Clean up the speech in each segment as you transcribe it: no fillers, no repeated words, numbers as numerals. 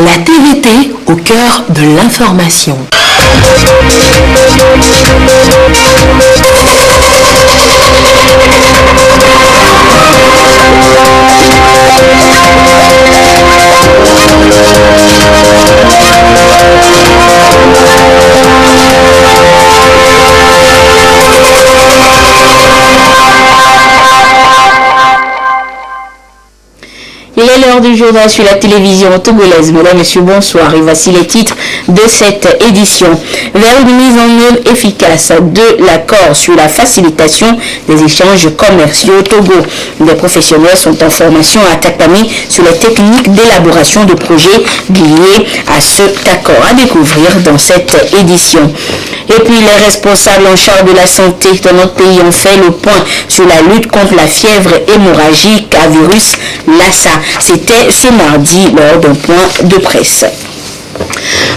La TVT au cœur de l'information. Il est l'heure du journal sur la télévision togolaise. Mesdames, Messieurs, bonsoir. Et voici les titres de cette édition. Vers une mise en œuvre efficace de l'accord sur la facilitation des échanges commerciaux au Togo. Des professionnels sont en formation à Takpami sur les techniques d'élaboration de projets liés à cet accord. À découvrir dans cette édition. Et puis les responsables en charge de la santé de notre pays ont fait le point sur la lutte contre la fièvre hémorragique à virus Lassa. C'était ce mardi lors d'un point de presse.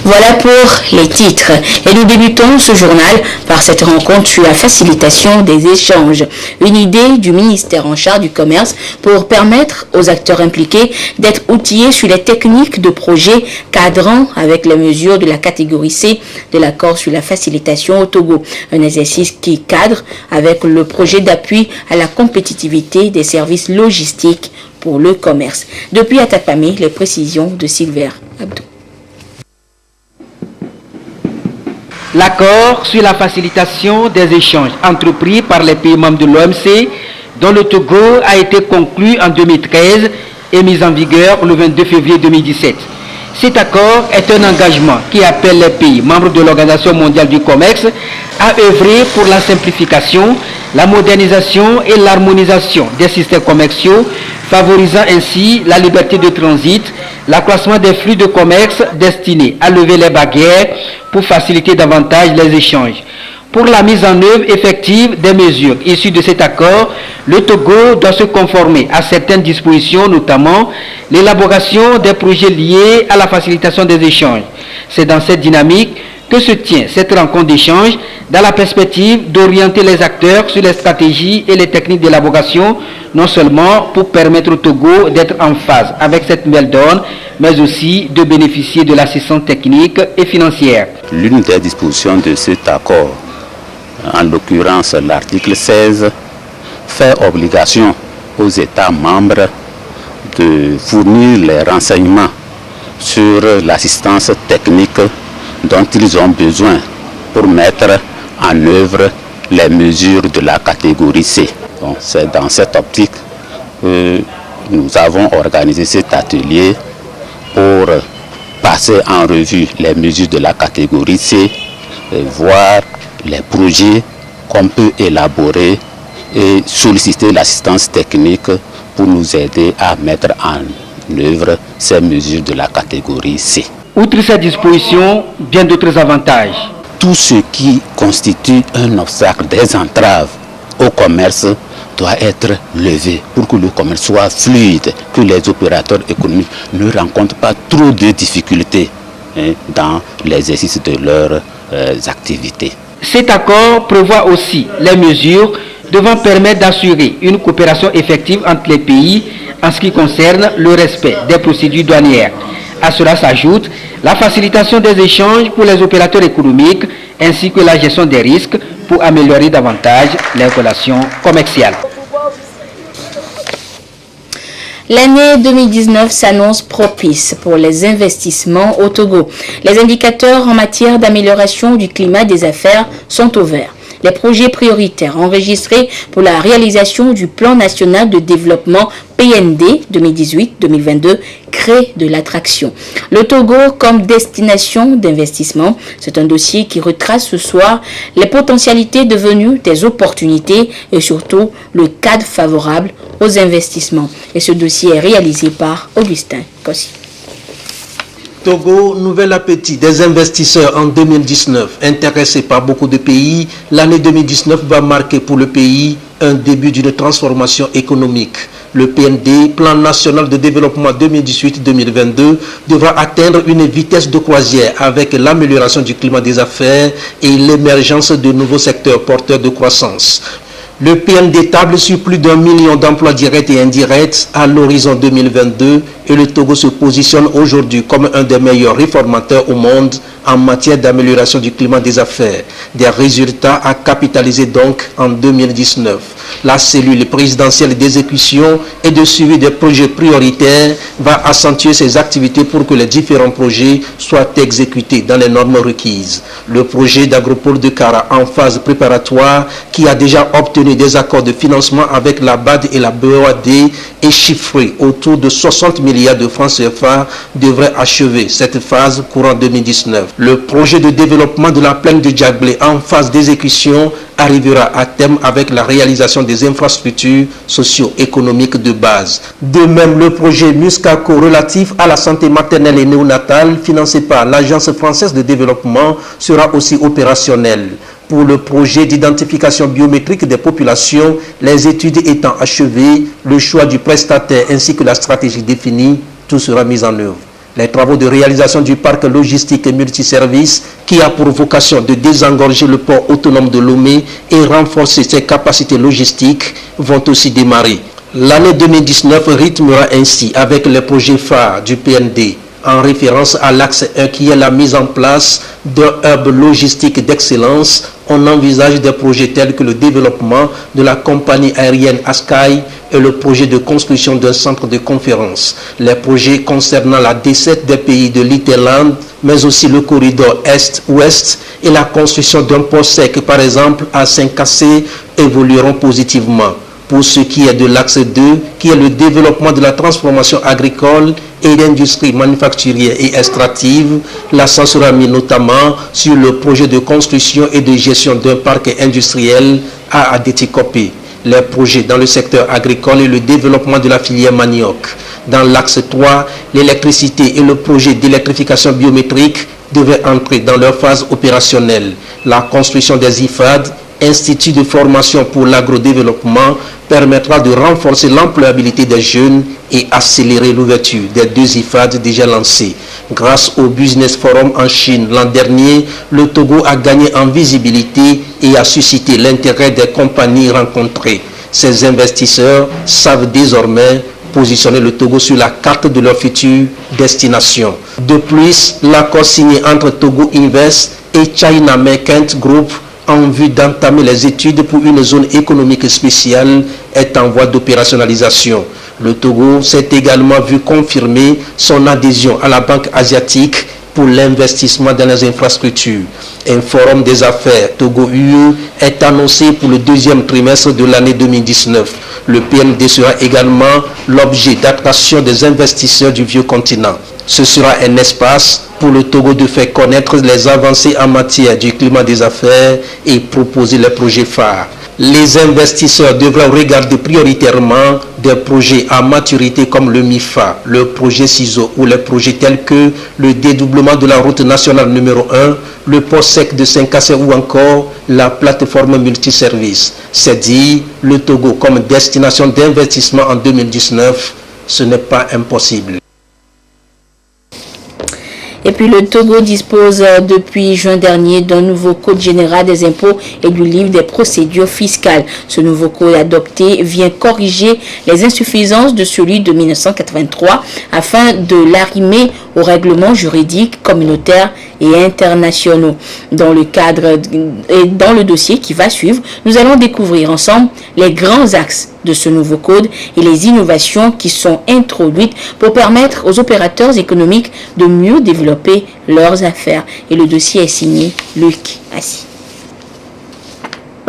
Voilà pour les titres. Et nous débutons ce journal par cette rencontre sur la facilitation des échanges. Une idée du ministère en charge du commerce pour permettre aux acteurs impliqués d'être outillés sur les techniques de projet cadrant avec les mesures de la catégorie C de l'accord sur la facilitation au Togo. Un exercice qui cadre avec le projet d'appui à la compétitivité des services logistiques pour le commerce. Depuis Atakpami, les précisions de Silver Abdou. L'accord sur la facilitation des échanges entrepris par les pays membres de l'OMC, dont le Togo a été conclu en 2013 et mis en vigueur le 22 février 2017. Cet accord est un engagement qui appelle les pays membres de l'Organisation mondiale du commerce à œuvrer pour la simplification, la modernisation et l'harmonisation des systèmes commerciaux, favorisant ainsi la liberté de transit, l'accroissement des flux de commerce destinés à lever les barrières pour faciliter davantage les échanges. Pour la mise en œuvre effective des mesures issues de cet accord, le Togo doit se conformer à certaines dispositions, notamment l'élaboration des projets liés à la facilitation des échanges. C'est dans cette dynamique que se tient cette rencontre d'échange dans la perspective d'orienter les acteurs sur les stratégies et les techniques d'élaboration, non seulement pour permettre au Togo d'être en phase avec cette nouvelle donne, mais aussi de bénéficier de l'assistance technique et financière. L'une des dispositions de cet accord, en l'occurrence l'article 16, fait obligation aux États membres de fournir les renseignements sur l'assistance technique dont ils ont besoin pour mettre en œuvre les mesures de la catégorie C. Donc, c'est dans cette optique que nous avons organisé cet atelier pour passer en revue les mesures de la catégorie C et voir les projets qu'on peut élaborer et solliciter l'assistance technique pour nous aider à mettre en œuvre ces mesures de la catégorie C. Outre ces dispositions, bien d'autres avantages. Tout ce qui constitue un obstacle, des entraves au commerce doit être levé pour que le commerce soit fluide, que les opérateurs économiques ne rencontrent pas trop de difficultés dans l'exercice de leurs activités. Cet accord prévoit aussi les mesures devant permettre d'assurer une coopération effective entre les pays en ce qui concerne le respect des procédures douanières. À cela s'ajoute la facilitation des échanges pour les opérateurs économiques ainsi que la gestion des risques pour améliorer davantage les relations commerciales. L'année 2019 s'annonce propice pour les investissements au Togo. Les indicateurs en matière d'amélioration du climat des affaires sont au vert. Les projets prioritaires enregistrés pour la réalisation du plan national de développement PND 2018-2022 créent de l'attraction. Le Togo comme destination d'investissement, c'est un dossier qui retrace ce soir les potentialités devenues des opportunités et surtout le cadre favorable aux investissements. Et ce dossier est réalisé par Augustin Kossi. Togo, nouvel appétit des investisseurs en 2019. Intéressé par beaucoup de pays, l'année 2019 va marquer pour le pays un début d'une transformation économique. Le PND, Plan national de développement 2018-2022, devra atteindre une vitesse de croisière avec l'amélioration du climat des affaires et l'émergence de nouveaux secteurs porteurs de croissance. Le PND table sur plus d'1 million d'emplois directs et indirects à l'horizon 2022 et le Togo se positionne aujourd'hui comme un des meilleurs réformateurs au monde en matière d'amélioration du climat des affaires. Des résultats à capitaliser donc en 2019. La cellule présidentielle d'exécution et de suivi des projets prioritaires va accentuer ses activités pour que les différents projets soient exécutés dans les normes requises. Le projet d'agropole de Kara en phase préparatoire qui a déjà obtenu des accords de financement avec la BAD et la BOAD est chiffré autour de 60 milliards de francs CFA devrait achever cette phase courant 2019. Le projet de développement de la plaine de Djaglé en phase d'exécution arrivera à terme avec la réalisation des infrastructures socio-économiques de base. De même, le projet Muscaco relatif à la santé maternelle et néonatale financé par l'Agence française de développement sera aussi opérationnel. Pour le projet d'identification biométrique des populations, les études étant achevées, le choix du prestataire ainsi que la stratégie définie, tout sera mis en œuvre. Les travaux de réalisation du parc logistique et multiservice qui a pour vocation de désengorger le port autonome de Lomé et renforcer ses capacités logistiques vont aussi démarrer. L'année 2019 rythmera ainsi avec les projets phares du PND en référence à l'axe 1 qui est la mise en place d'un hub logistique d'excellence. On envisage des projets tels que le développement de la compagnie aérienne Askai et le projet de construction d'un centre de conférence. Les projets concernant la desserte des pays de l'Iterland, mais aussi le corridor Est-Ouest et la construction d'un port sec, par exemple à Saint-Cassé, évolueront positivement. Pour ce qui est de l'axe 2, qui est le développement de la transformation agricole et l'industrie manufacturière et extractive, l'accent sera mis notamment sur le projet de construction et de gestion d'un parc industriel à Adétikopé. Les projets dans le secteur agricole et le développement de la filière manioc. Dans l'axe 3, l'électricité et le projet d'électrification biométrique devaient entrer dans leur phase opérationnelle. La construction des IFAD, Institut de formation pour l'agrodéveloppement, permettra de renforcer l'employabilité des jeunes et accélérer l'ouverture des 2 IFAD déjà lancés. Grâce au Business Forum en Chine l'an dernier, le Togo a gagné en visibilité et a suscité l'intérêt des compagnies rencontrées. Ces investisseurs savent désormais positionner le Togo sur la carte de leur future destination. De plus, l'accord signé entre Togo Invest et China Merchant Group en vue d'entamer les études pour une zone économique spéciale est en voie d'opérationnalisation. Le Togo s'est également vu confirmer son adhésion à la Banque asiatique pour l'investissement dans les infrastructures. Un forum des affaires Togo-UE est annoncé pour le 2e trimestre de l'année 2019. Le PND sera également l'objet d'attraction des investisseurs du vieux continent. Ce sera un espace pour le Togo de faire connaître les avancées en matière du climat des affaires et proposer les projets phares. Les investisseurs devront regarder prioritairement des projets à maturité comme le MIFA, le projet CISO ou les projets tels que le dédoublement de la route nationale numéro 1, le port sec de Saint-Cassé ou encore la plateforme multiservice. C'est dire le Togo comme destination d'investissement en 2019, ce n'est pas impossible. Et puis le Togo dispose depuis juin dernier d'un nouveau code général des impôts et du livre des procédures fiscales. Ce nouveau code adopté vient corriger les insuffisances de celui de 1983 afin de l'arrimer aux règlements juridiques communautaires et internationaux. Dans le cadre et dans le dossier qui va suivre, nous allons découvrir ensemble les grands axes de ce nouveau code et les innovations qui sont introduites pour permettre aux opérateurs économiques de mieux développer leurs affaires. Et le dossier est signé Luc Assis.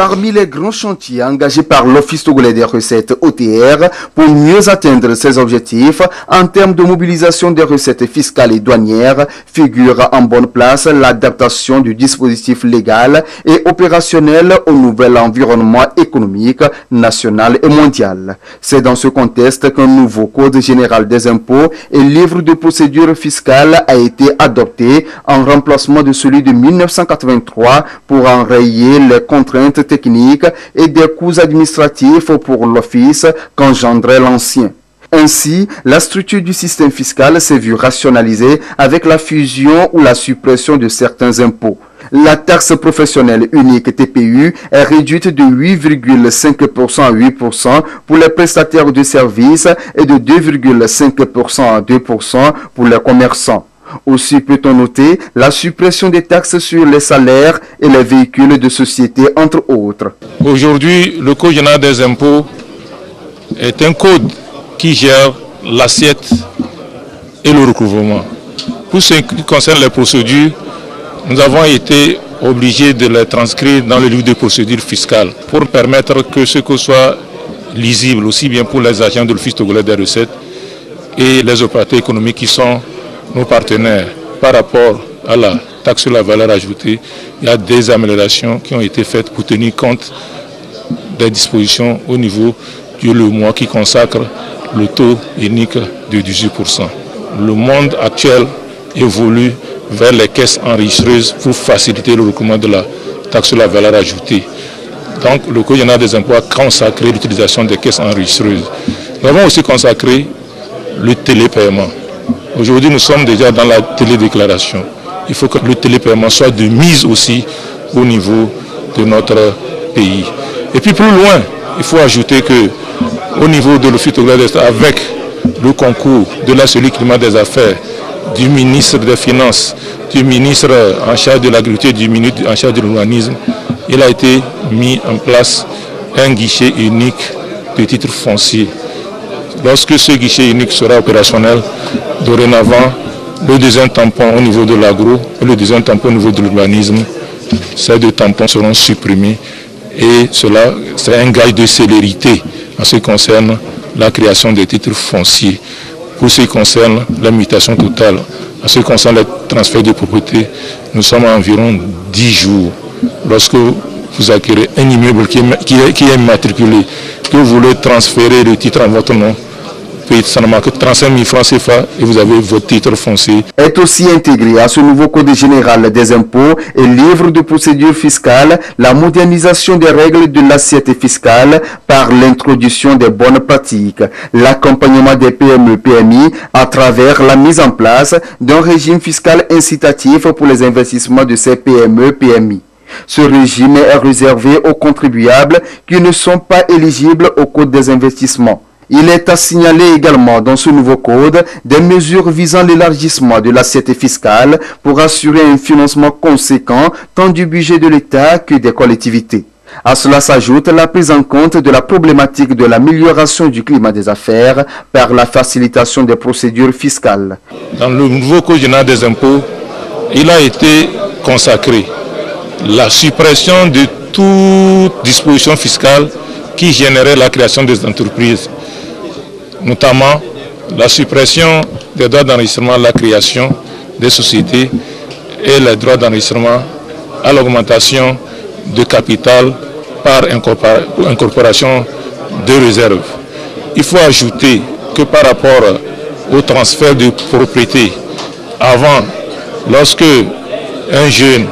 Parmi les grands chantiers engagés par l'Office togolais des recettes OTR pour mieux atteindre ses objectifs en termes de mobilisation des recettes fiscales et douanières figure en bonne place l'adaptation du dispositif légal et opérationnel au nouvel environnement économique national et mondial. C'est dans ce contexte qu'un nouveau Code général des impôts et livre de procédure fiscale a été adopté en remplacement de celui de 1983 pour enrayer les contraintes techniques et des coûts administratifs pour l'office qu'engendrait l'ancien. Ainsi, la structure du système fiscal s'est vue rationalisée avec la fusion ou la suppression de certains impôts. La taxe professionnelle unique TPU est réduite de 8,5% à 8% pour les prestataires de services et de 2,5% à 2% pour les commerçants. Aussi peut-on noter la suppression des taxes sur les salaires et les véhicules de société, entre autres. Aujourd'hui, le Code général des impôts est un code qui gère l'assiette et le recouvrement. Pour ce qui concerne les procédures, nous avons été obligés de les transcrire dans le livre de procédures fiscales pour permettre que ce soit lisible aussi bien pour les agents de l'Office togolais des recettes et les opérateurs économiques qui sont nos partenaires. Par rapport à la taxe sur la valeur ajoutée, il y a des améliorations qui ont été faites pour tenir compte des dispositions au niveau du mois qui consacre le taux unique de 18%. Le monde actuel évolue vers les caisses enregistreuses pour faciliter le recouvrement de la taxe sur la valeur ajoutée. Donc le Code général des impôts a consacré l'utilisation des caisses enregistreuses. Nous avons aussi consacré le télépaiement. Aujourd'hui, nous sommes déjà dans la télédéclaration. Il faut que le télépaiement soit de mise aussi au niveau de notre pays. Et puis plus loin, il faut ajouter que au niveau de l'Office togolais des recettes, avec le concours de la cellule climat des affaires, du ministre des Finances, du ministre en charge de l'agriculture, du ministre en charge de l'urbanisme, il a été mis en place un guichet unique de titres fonciers. Lorsque ce guichet unique sera opérationnel, dorénavant, le deuxième tampon au niveau de l'agro et le deuxième tampon au niveau de l'urbanisme, ces deux tampons seront supprimés et cela c'est un gage de célérité en ce qui concerne la création des titres fonciers. Pour ce qui concerne la mutation totale, en ce qui concerne les transferts de propriété, nous sommes à environ 10 jours. Lorsque vous acquérez un immeuble qui est immatriculé, que vous voulez transférer le titre en votre nom, ça ne marque que 35 000 francs CFA et vous avez votre titre foncier. Est aussi intégré à ce nouveau Code général des impôts et livre de procédure fiscale la modernisation des règles de l'assiette fiscale par l'introduction des bonnes pratiques, l'accompagnement des PME-PMI à travers la mise en place d'un régime fiscal incitatif pour les investissements de ces PME-PMI. Ce régime est réservé aux contribuables qui ne sont pas éligibles au Code des investissements. Il est à signaler également dans ce nouveau code des mesures visant l'élargissement de l'assiette fiscale pour assurer un financement conséquent tant du budget de l'État que des collectivités. À cela s'ajoute la prise en compte de la problématique de l'amélioration du climat des affaires par la facilitation des procédures fiscales. Dans le nouveau Code général des impôts, il a été consacré la suppression de toute disposition fiscale qui générait la création des entreprises, notamment la suppression des droits d'enregistrement à la création des sociétés et les droits d'enregistrement à l'augmentation de capital par incorporation de réserves. Il faut ajouter que par rapport au transfert de propriété, avant, lorsque un jeune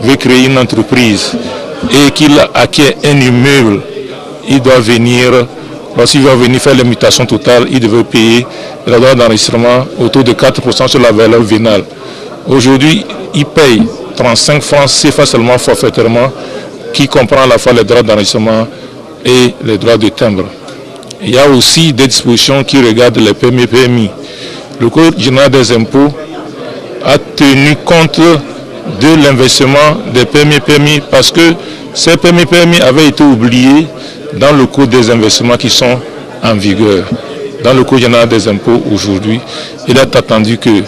veut créer une entreprise et qu'il acquiert un immeuble, il doit venir, lorsqu'il va venir faire la mutation totale, il devait payer le droit d'enregistrement autour de 4% sur la valeur vénale. Aujourd'hui, il paye 35 francs CFA seulement forfaitairement, qui comprend à la fois les droits d'enregistrement et les droits de timbre. Il y a aussi des dispositions qui regardent les PME-PMI. Le Code général des impôts a tenu compte de l'investissement des PME-PMI parce que ces PME-PMI avaient été oubliés dans le Code des investissements qui sont en vigueur. Dans le Code général des impôts aujourd'hui, il est attendu que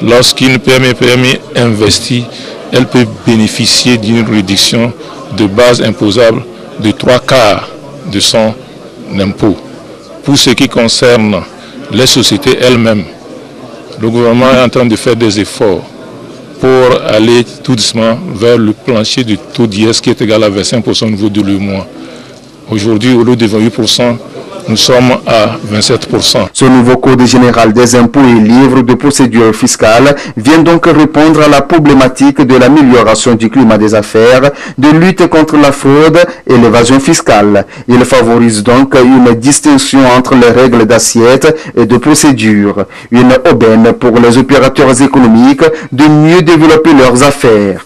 lorsqu'une PME-PMI investit, elle peut bénéficier d'une réduction de base imposable de 3/4 de son impôt. Pour ce qui concerne les sociétés elles-mêmes, le gouvernement est en train de faire des efforts pour aller tout doucement vers le plancher du taux d'IS qui est égal à 25% au niveau de l'UEMOA. Aujourd'hui, au lieu de 28%, nous sommes à 27%. Ce nouveau Code général des impôts et livre de procédure fiscale vient donc répondre à la problématique de l'amélioration du climat des affaires, de lutte contre la fraude et l'évasion fiscale. Il favorise donc une distinction entre les règles d'assiette et de procédure, une aubaine pour les opérateurs économiques de mieux développer leurs affaires.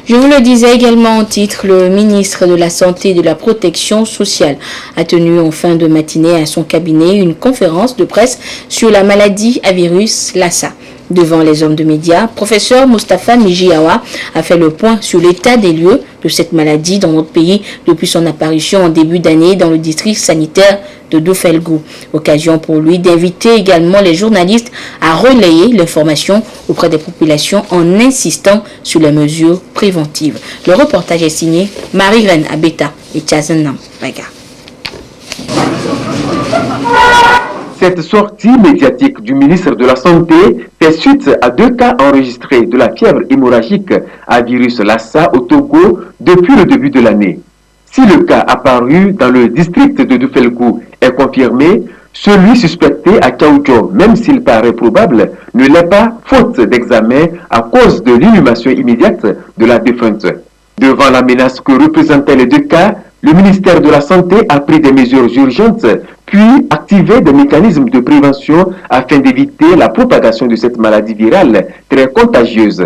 Je vous le disais également en titre, le ministre de la Santé et de la Protection sociale a tenu en fin de matinée à son cabinet une conférence de presse sur la maladie à virus Lassa. Devant les hommes de médias, professeur Moustapha Mijiawa a fait le point sur l'état des lieux de cette maladie dans notre pays depuis son apparition en début d'année dans le district sanitaire de Dofelgou. Occasion pour lui d'inviter également les journalistes à relayer l'information auprès des populations en insistant sur les mesures préventives. Le reportage est signé Marie-Reine Abeta et Tchazenam Baga. Cette sortie médiatique du ministre de la Santé fait suite à 2 cas enregistrés de la fièvre hémorragique à virus Lassa au Togo depuis le début de l'année. Si le cas apparu dans le district de Dofelgou est confirmé, celui suspecté à Kaoudjo, même s'il paraît probable, ne l'est pas faute d'examen à cause de l'inhumation immédiate de la défunte. Devant la menace que représentaient les 2 cas, le ministère de la Santé a pris des mesures urgentes, puis activé des mécanismes de prévention afin d'éviter la propagation de cette maladie virale très contagieuse.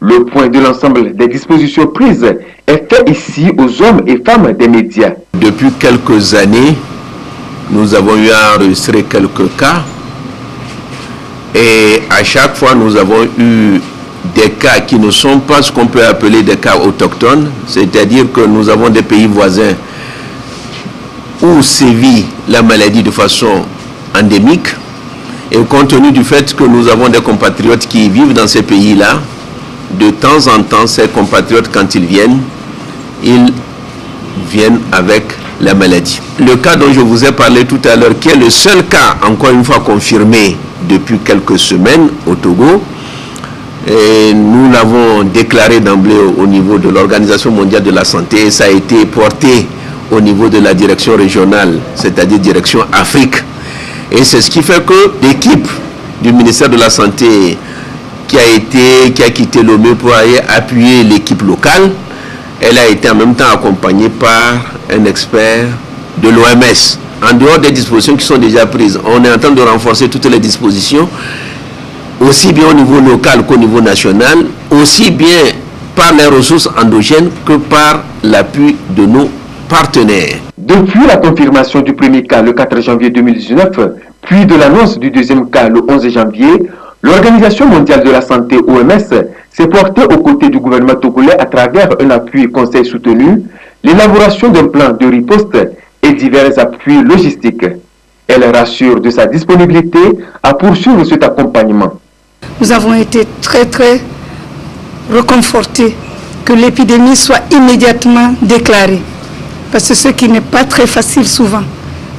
Le point de l'ensemble des dispositions prises est fait ici aux hommes et femmes des médias. Depuis quelques années, nous avons eu à enregistrer quelques cas et à chaque fois nous avons eu des cas qui ne sont pas ce qu'on peut appeler des cas autochtones, c'est-à-dire que nous avons des pays voisins où sévit la maladie de façon endémique, et compte tenu du fait que nous avons des compatriotes qui vivent dans ces pays-là, de temps en temps, ces compatriotes, quand ils viennent avec la maladie. Le cas dont je vous ai parlé tout à l'heure, qui est le seul cas, encore une fois confirmé depuis quelques semaines au Togo, et nous l'avons déclaré d'emblée au niveau de l'Organisation mondiale de la santé, et ça a été porté au niveau de la direction régionale, c'est-à-dire direction Afrique. Et c'est ce qui fait que l'équipe du ministère de la Santé qui a quitté Lomé pour aller appuyer l'équipe locale, elle a été en même temps accompagnée par un expert de l'OMS. En dehors des dispositions qui sont déjà prises, on est en train de renforcer toutes les dispositions, aussi bien au niveau local qu'au niveau national, aussi bien par les ressources endogènes que par l'appui de nos partenaires. Depuis la confirmation du premier cas le 4 janvier 2019, puis de l'annonce du deuxième cas le 11 janvier, l'Organisation mondiale de la santé OMS s'est portée aux côtés du gouvernement togolais à travers un appui conseil soutenu, l'élaboration d'un plan de riposte et divers appuis logistiques. Elle rassure de sa disponibilité à poursuivre cet accompagnement. Nous avons été très réconfortés que l'épidémie soit immédiatement déclarée. Parce que ce qui n'est pas très facile souvent.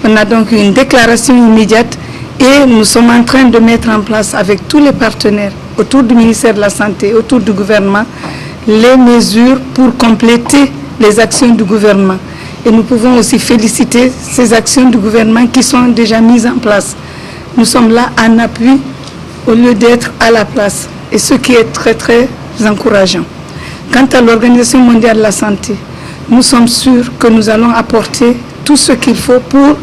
On a donc une déclaration immédiate et nous sommes en train de mettre en place avec tous les partenaires autour du ministère de la Santé, autour du gouvernement, les mesures pour compléter les actions du gouvernement. Et nous pouvons aussi féliciter ces actions du gouvernement qui sont déjà mises en place. Nous sommes là en appui au lieu d'être à la place. Et ce qui est très encourageant. Quant à l'Organisation mondiale de la santé, nous sommes sûrs que nous allons apporter tout ce qu'il faut pour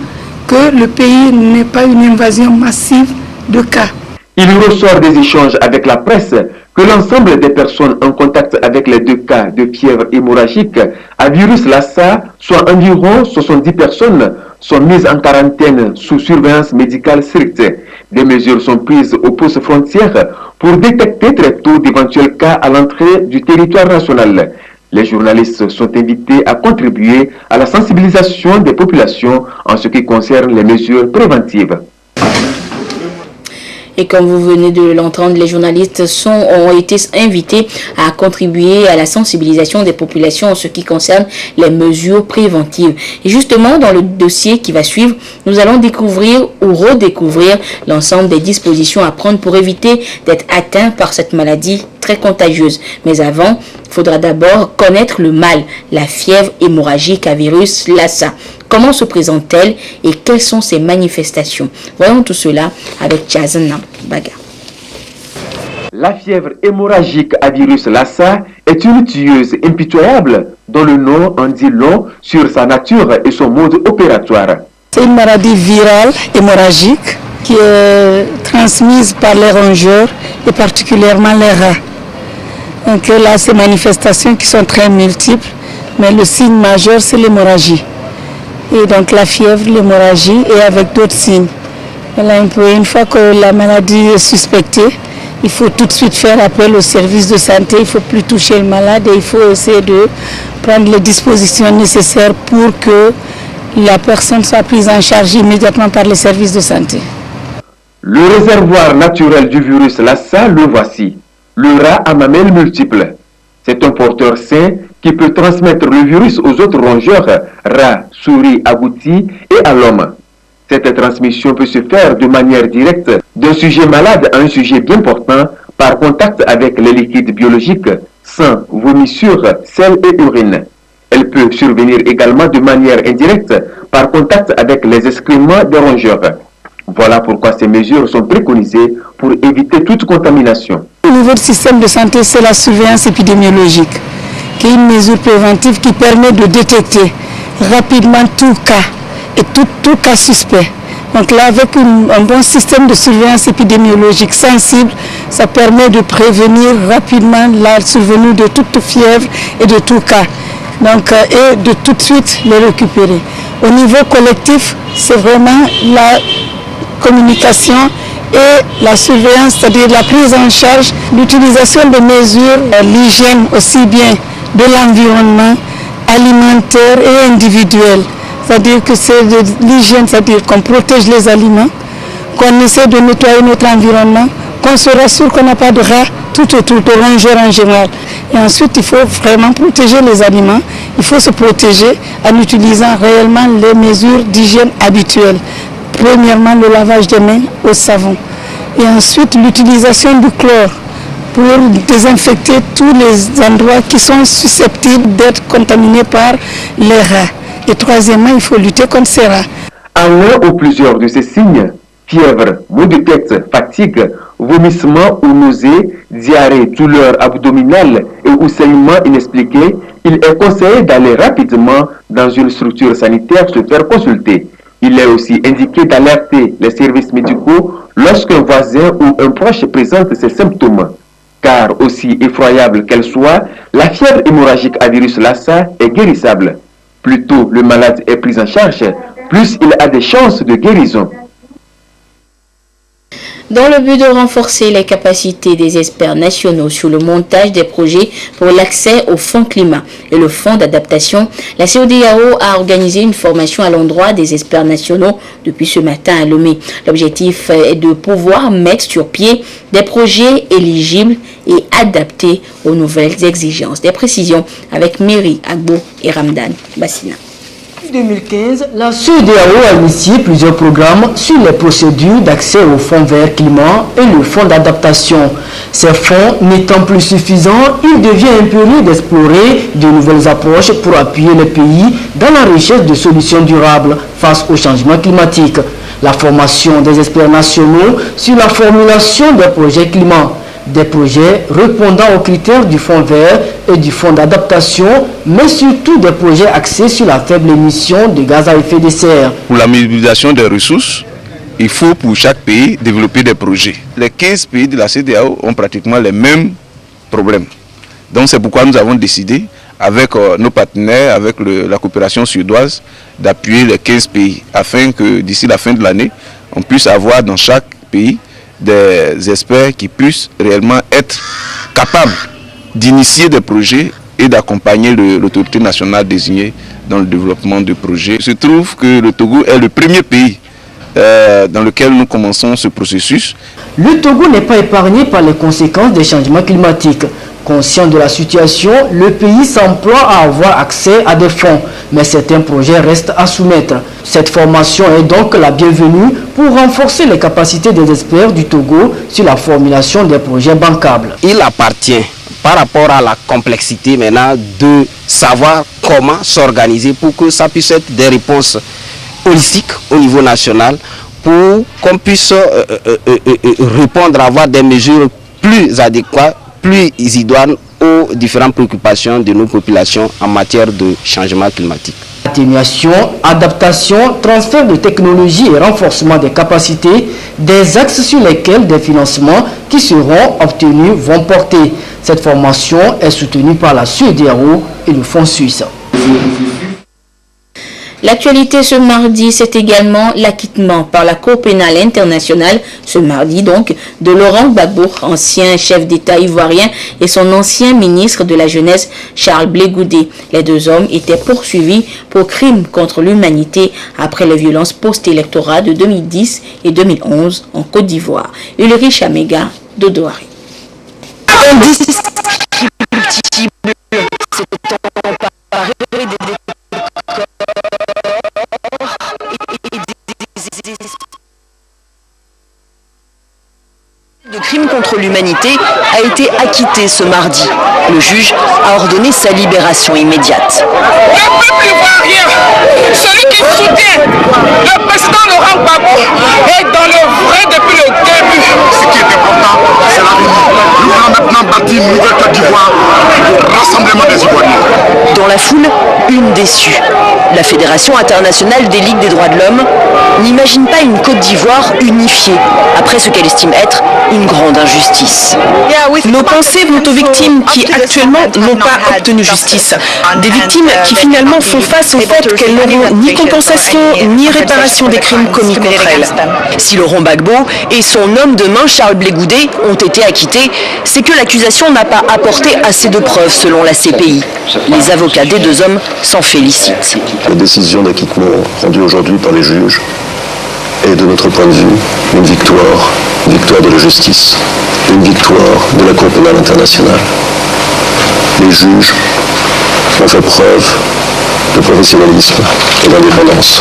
que le pays n'ait pas une invasion massive de cas. Il ressort des échanges avec la presse que l'ensemble des personnes en contact avec les 2 cas de fièvre hémorragique à virus Lassa, soit environ 70 personnes, sont mises en quarantaine sous surveillance médicale stricte. Des mesures sont prises aux postes frontières pour détecter très tôt d'éventuels cas à l'entrée du territoire national. Les journalistes sont invités à contribuer à la sensibilisation des populations en ce qui concerne les mesures préventives. Et comme vous venez de l'entendre, les journalistes ont été invités à contribuer à la sensibilisation des populations en ce qui concerne les mesures préventives. Et justement, dans le dossier qui va suivre, nous allons découvrir ou redécouvrir l'ensemble des dispositions à prendre pour éviter d'être atteint par cette maladie très contagieuse. Mais avant, il faudra d'abord connaître le mal, la fièvre hémorragique à virus Lassa. Comment se présente-t-elle et quelles sont ses manifestations? Voyons tout cela avec Tchazenam Baga. La fièvre hémorragique à virus Lassa est une tueuse impitoyable dont le nom en dit long sur sa nature et son mode opératoire. C'est une maladie virale hémorragique qui est transmise par les rongeurs et particulièrement les rats. Donc là, ces manifestations qui sont très multiples, mais le signe majeur, c'est l'hémorragie. Et donc la fièvre, l'hémorragie et avec d'autres signes. Et là, une fois que la maladie est suspectée, il faut tout de suite faire appel au service de santé, il ne faut plus toucher le malade et il faut essayer de prendre les dispositions nécessaires pour que la personne soit prise en charge immédiatement par les services de santé. Le réservoir naturel du virus Lassa, le voici. Le rat à mamelles multiples. C'est un porteur sain qui peut transmettre le virus aux autres rongeurs, rats, souris, agoutis et à l'homme. Cette transmission peut se faire de manière directe d'un sujet malade à un sujet bien portant par contact avec les liquides biologiques, sang, vomissures, sel et urine. Elle peut survenir également de manière indirecte par contact avec les excréments des rongeurs. Voilà pourquoi ces mesures sont préconisées pour éviter toute contamination. Au niveau du système de santé, c'est la surveillance épidémiologique, qui est une mesure préventive qui permet de détecter rapidement tout cas et tout cas suspect. Donc là, avec un bon système de surveillance épidémiologique sensible, ça permet de prévenir rapidement la survenue de toute fièvre et de tout cas. Donc, et de tout de suite les récupérer. Au niveau collectif, c'est vraiment la communication et la surveillance, c'est-à-dire la prise en charge, l'utilisation de mesures, l'hygiène aussi bien de l'environnement alimentaire et individuel. C'est-à-dire que c'est de l'hygiène, c'est-à-dire qu'on protège les aliments, qu'on essaie de nettoyer notre environnement, qu'on se rassure qu'on n'a pas de rats tout autour de rongeurs en général. Et ensuite, il faut vraiment protéger les aliments. Il faut se protéger en utilisant réellement les mesures d'hygiène habituelles. Premièrement, le lavage des mains au savon. Et ensuite, l'utilisation du chlore pour désinfecter tous les endroits qui sont susceptibles d'être contaminés par les rats. Et troisièmement, il faut lutter contre ces rats. En un ou plusieurs de ces signes, fièvre, maux de tête, fatigue, vomissement ou nausées, diarrhée, douleur abdominale et ou saignement inexpliqué, il est conseillé d'aller rapidement dans une structure sanitaire se faire consulter. Il est aussi indiqué d'alerter les services médicaux lorsqu'un voisin ou un proche présente ces symptômes. Car aussi effroyable qu'elle soit, la fièvre hémorragique à virus Lassa est guérissable. Plus tôt le malade est pris en charge, plus il a des chances de guérison. Dans le but de renforcer les capacités des experts nationaux sur le montage des projets pour l'accès au fonds climat et le fonds d'adaptation, la CEDEAO a organisé une formation à l'endroit des experts nationaux depuis ce matin à Lomé. L'objectif est de pouvoir mettre sur pied des projets éligibles et adaptés aux nouvelles exigences. Des précisions avec Mary Agbo et Ramdan Bassina. En 2015, la CEDEAO a initié plusieurs programmes sur les procédures d'accès au fonds vert climat et le fonds d'adaptation. Ces fonds n'étant plus suffisants, il devient impérieux d'explorer de nouvelles approches pour appuyer les pays dans la recherche de solutions durables face au changement climatique. La formation des experts nationaux sur la formulation des projets climat. Des projets répondant aux critères du fonds vert et du fonds d'adaptation, mais surtout des projets axés sur la faible émission de gaz à effet de serre. Pour la mobilisation des ressources, il faut pour chaque pays développer des projets. Les 15 pays de la CEDEAO ont pratiquement les mêmes problèmes. Donc c'est pourquoi nous avons décidé, avec nos partenaires, avec la coopération suédoise, d'appuyer les 15 pays, afin que d'ici la fin de l'année, on puisse avoir dans chaque pays des experts qui puissent réellement être capables d'initier des projets et d'accompagner l'autorité nationale désignée dans le développement de projets. Il se trouve que le Togo est le premier pays dans lequel nous commençons ce processus. Le Togo n'est pas épargné par les conséquences des changements climatiques. Conscient de la situation, le pays s'emploie à avoir accès à des fonds, mais certains projets restent à soumettre. Cette formation est donc la bienvenue pour renforcer les capacités des experts du Togo sur la formulation des projets bancables. Il appartient, par rapport à la complexité maintenant, de savoir comment s'organiser pour que ça puisse être des réponses holistiques au niveau national, pour qu'on puisse répondre, avoir des mesures plus adéquates, plus idoines aux différentes préoccupations de nos populations en matière de changement climatique. Atténuation, adaptation, transfert de technologie et renforcement des capacités, des axes sur lesquels des financements qui seront obtenus vont porter. Cette formation est soutenue par la CEDEAO et le Fonds suisse. L'actualité ce mardi, c'est également l'acquittement par la Cour pénale internationale, ce mardi donc, de Laurent Gbagbo, ancien chef d'État ivoirien, et son ancien ministre de la Jeunesse, Charles Blé Goudé. Les deux hommes étaient poursuivis pour crimes contre l'humanité après les violences post-électorales de 2010 et 2011 en Côte d'Ivoire. Ulrich Amega, Dodouari. De crimes contre l'humanité a été acquitté ce mardi. Le juge a ordonné sa libération immédiate. Le peuple ivoirien, celui qui soutient le président Laurent Gbagbo, est dans le vrai depuis le début. Ce qui est important, c'est la vie. Nous voulons maintenant bâtir une nouvelle Côte d'Ivoire, le rassemblement des Ivoiriens. Dans la foule, une déçue. La Fédération internationale des ligues des droits de l'homme n'imagine pas une Côte d'Ivoire unifiée, après ce qu'elle estime être une grande injustice. Nos pensées vont aux victimes qui actuellement n'ont pas obtenu justice. Des victimes qui finalement font face au fait qu'elles n'auront ni compensation ni réparation des crimes commis contre elles. Si Laurent Gbagbo et son homme de main Charles Blé Goudé ont été acquittés, c'est que l'accusation n'a pas apporté assez de preuves selon la CPI. Les avocats des deux hommes s'en félicitent. La décision d'acquittement rendue aujourd'hui par les juges est de notre point de vue une victoire de la justice, une victoire de la Cour pénale internationale. Les juges ont fait preuve de professionnalisme et d'indépendance.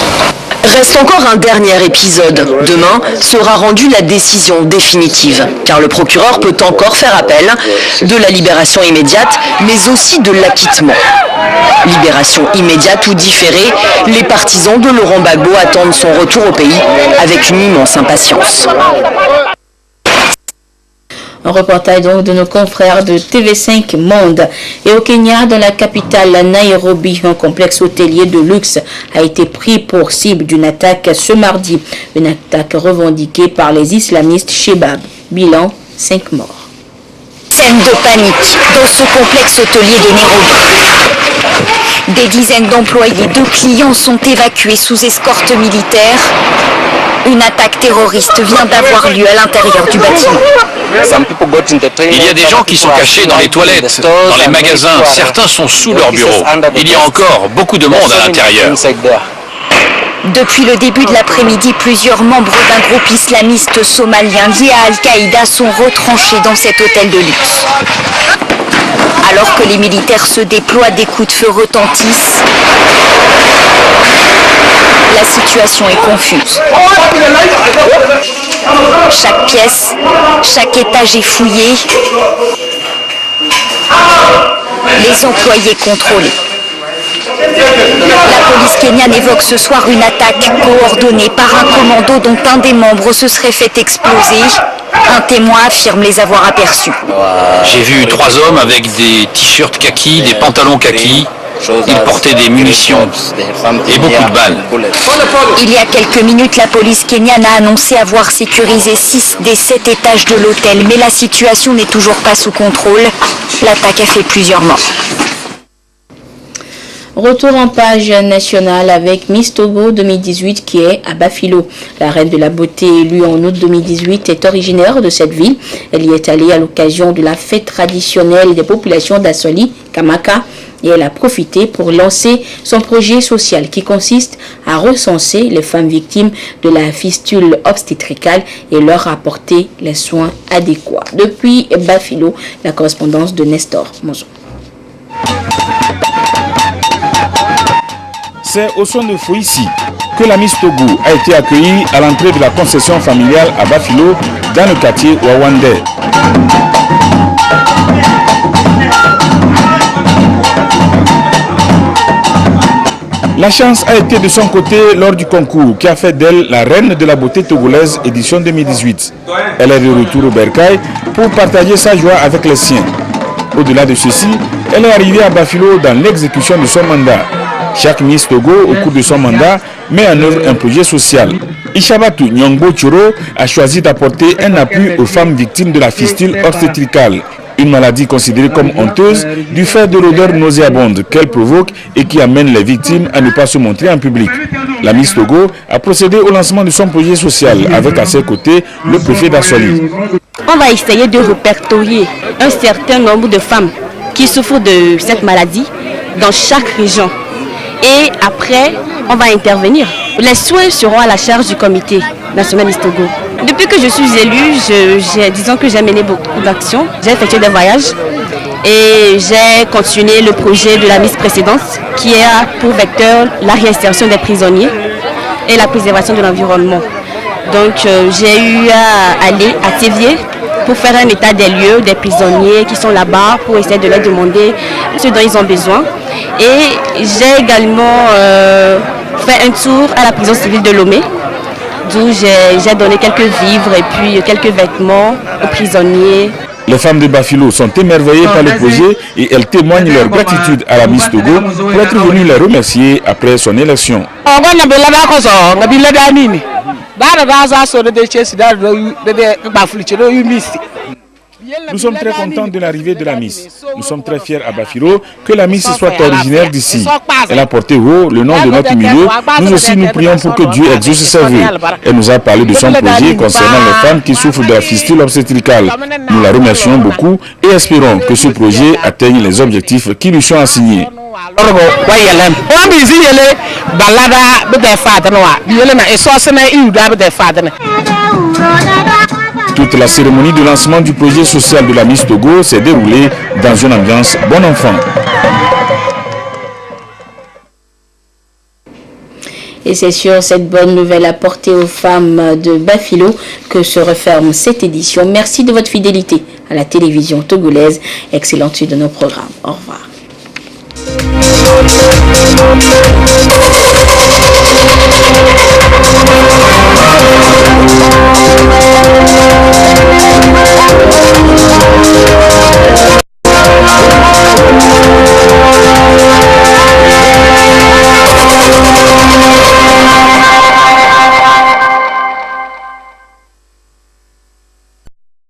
Reste encore un dernier épisode. Demain sera rendue la décision définitive, car le procureur peut encore faire appel de la libération immédiate, mais aussi de l'acquittement. Libération immédiate ou différée, les partisans de Laurent Gbagbo attendent son retour au pays avec une immense impatience. Un reportage donc de nos confrères de TV5 Monde. Et au Kenya, dans la capitale Nairobi, un complexe hôtelier de luxe a été pris pour cible d'une attaque ce mardi. Une attaque revendiquée par les islamistes Shebab. Bilan, 5 morts. Scène de panique dans ce complexe hôtelier de Nairobi. Des dizaines d'employés, de clients sont évacués sous escorte militaire. Une attaque terroriste vient d'avoir lieu à l'intérieur du bâtiment. Il y a des gens qui sont cachés dans les toilettes, dans les magasins. Certains sont sous leur bureau. Il y a encore beaucoup de monde à l'intérieur. Depuis le début de l'après-midi, plusieurs membres d'un groupe islamiste somalien lié à Al-Qaïda sont retranchés dans cet hôtel de luxe. Alors que les militaires se déploient, des coups de feu retentissent. La situation est confuse. Chaque pièce, chaque étage est fouillé. Les employés contrôlés. La police kenyane évoque ce soir une attaque coordonnée par un commando dont un des membres se serait fait exploser. Un témoin affirme les avoir aperçus. J'ai vu 3 hommes avec des t-shirts kaki, des pantalons kaki. Ils portaient des munitions et beaucoup de balles. Il y a quelques minutes, la police kenyane a annoncé avoir sécurisé 6 des 7 étages de l'hôtel, mais la situation n'est toujours pas sous contrôle. L'attaque a fait plusieurs morts. Retour en page nationale avec Miss Togo 2018 qui est à Bafilo. La reine de la beauté élue en août 2018 est originaire de cette ville. Elle y est allée à l'occasion de la fête traditionnelle des populations d'Assoli, Kamaka, et elle a profité pour lancer son projet social qui consiste à recenser les femmes victimes de la fistule obstétricale et leur apporter les soins adéquats. Depuis Bafilo, la correspondance de Nestor Monzo. C'est au son de Fouissi que la Miss Togo a été accueillie à l'entrée de la concession familiale à Bafilo, dans le quartier Wawandé. La chance a été de son côté lors du concours qui a fait d'elle la reine de la beauté togolaise édition 2018. Elle est de retour au Bercail pour partager sa joie avec les siens. Au-delà de ceci, elle est arrivée à Bafilo dans l'exécution de son mandat. Chaque Miss Togo, au cours de son mandat, met en œuvre un projet social. Ishabatu Nyongbo Choro a choisi d'apporter un appui aux femmes victimes de la fistule obstétricale. Une maladie considérée comme honteuse du fait de l'odeur nauséabonde qu'elle provoque et qui amène les victimes à ne pas se montrer en public. La Miss Togo a procédé au lancement de son projet social avec à ses côtés le préfet d'Assoli. On va essayer de répertorier un certain nombre de femmes qui souffrent de cette maladie dans chaque région. Et après, on va intervenir. Les soins seront à la charge du comité national Miss Togo. Depuis que je suis élue, disons que j'ai mené beaucoup d'actions. J'ai effectué des voyages et j'ai continué le projet de la Miss précédente qui a pour vecteur la réinsertion des prisonniers et la préservation de l'environnement. Donc j'ai eu à aller à Théviers pour faire un état des lieux des prisonniers qui sont là-bas pour essayer de leur demander ce dont ils ont besoin. Et j'ai également fait un tour à la prison civile de Lomé, d'où j'ai donné quelques vivres et puis quelques vêtements aux prisonniers. Les femmes de Bafilo sont émerveillées par le projet et elles témoignent leur gratitude à la Miss Togo pour être venues les remercier après son élection. Nous sommes très contents de l'arrivée de la Miss. Nous sommes très fiers à Bafilo que la Miss soit originaire d'ici. Elle a porté haut le nom de notre milieu. Nous aussi, nous prions pour que Dieu exauce ses vœux. Elle nous a parlé de son projet concernant les femmes qui souffrent de la fistule obstétricale. Nous la remercions beaucoup et espérons que ce projet atteigne les objectifs qui lui sont assignés. Toute la cérémonie de lancement du projet social de la Miss Togo s'est déroulée dans une ambiance bon enfant. Et c'est sur cette bonne nouvelle apportée aux femmes de Bafilo que se referme cette édition. Merci de votre fidélité à la télévision togolaise. Excellente suite de nos programmes. Au revoir.